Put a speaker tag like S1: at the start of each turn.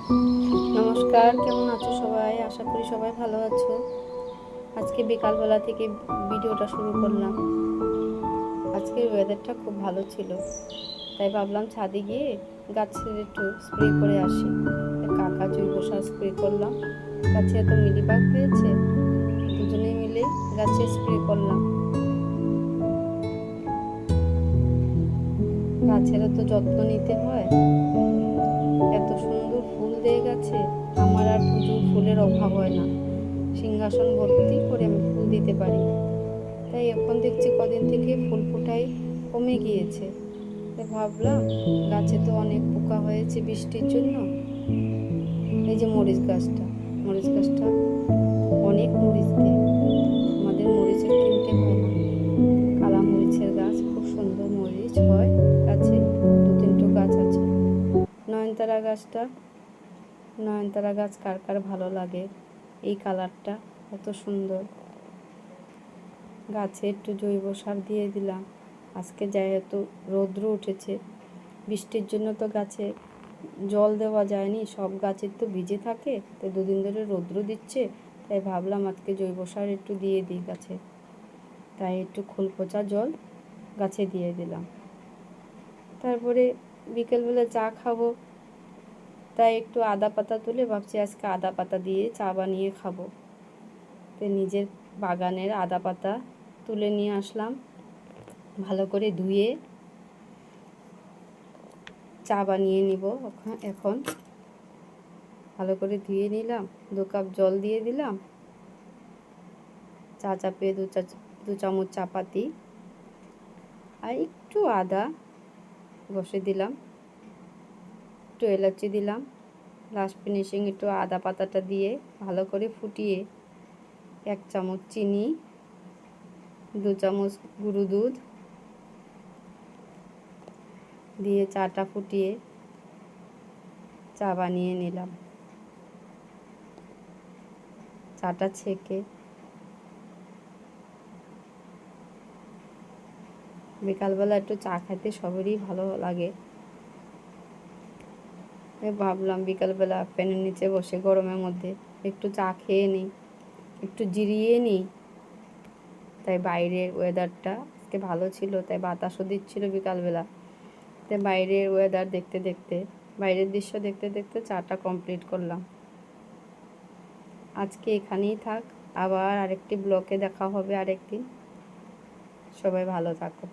S1: নমস্কার, কেমন আছো সবাই? আশা করি সবাই ভালো আছো। আজকে বিকালবেলা থেকে ভিডিওটা শুরু করলাম। আজকের ওয়েদারটা খুব ভালো ছিল, তাই ভাবলাম ছাদে গিয়ে গাছের একটু স্প্রে করে আসি। কাকা জৈব সার স্প্রে করলাম। গাছে এত মিলিবাগ হয়েছে, দুজনে মিলে গাছে স্প্রে করলাম। গাছেরও তো যত্ন নিতে হয়। এত সুন্দর ফুল দিয়ে গেছে, আমার আর পুজোর ফুলের অভাব হয় না। সিংহাসন ভর্তি করে আমি ফুল দিতে পারি। তাই এখন দেখছি কদিন থেকে ফুল ফোটাই কমে গিয়েছে। তাই ভাবলাম গাছে তো অনেক পোকা হয়েছে বৃষ্টির জন্য। এই যে মরিচ গাছটা অনেক মরিচ দেয়। আমাদের মরিচের কিনতে হয় না। কালা মরিচের গাছ, খুব সুন্দর মরিচ হয় গাছে। দু তিনটে গাছ আছে। নয়নতারা গাছ কার কার ভালো লাগে? এই কালারটা এত সুন্দর। গাছে একটু জৈব সার দিয়ে দিলাম। আজকে যেহেতু রৌদ্র উঠেছে, বৃষ্টির জন্য তো গাছে জল দেওয়া যায়নি, সব গাছের তো ভিজে থাকে। তাই দুদিন ধরে রৌদ্র দিচ্ছে, তাই ভাবলাম আজকে জৈব সার একটু দিয়ে দিই গাছে। তাই একটু খোল পচা জল গাছে দিয়ে দিলাম। তারপরে বিকেলবেলা চা খাবো, তাই একটু আদা পাতা তুলে ভাবছি আজকে আদা পাতা দিয়ে চা বানিয়ে খাবো। তাই নিজের বাগানের আদা পাতা তুলে নিয়ে আসলাম, ভালো করে ধুয়ে চা বানিয়ে নিব। এখন ভালো করে ধুয়ে নিলাম, 2 কাপ জল দিয়ে দিলাম, চা চাপে 2 চামচ চাপাতি আর একটু আদা ঘষে দিলাম, একটু এলাচি দিলাম। লাস্ট ফিনিশিং একটু আদা পাতাটা দিয়ে ভালো করে ফুটিয়ে 1 চামচ চিনি, 2 চামচ গুঁড়ো দুধ দিয়ে চাটা ফুটিয়ে চা বানিয়ে নিলাম। চাটা ছেঁকে বিকালবেলা একটু চা খেতে সবারই ভালো লাগে। ভাবলাম বিকালবেলা ফ্যানের নিচে বসে গরমের মধ্যে একটু চা খেয়ে নিই, একটু জিরিয়ে নিই। তাই বাইরের ওয়েদারটা আজকে ভালো ছিল, তাই বাতাসও দিচ্ছিল বিকালবেলা। তাই বাইরের ওয়েদার দেখতে দেখতে, বাইরের দৃশ্য দেখতে দেখতে চাটা কমপ্লিট করলাম। আজকে এখানেই থাক, আবার আরেকটি ব্লগে দেখা হবে আরেকদিন। সবাই ভালো থাকো।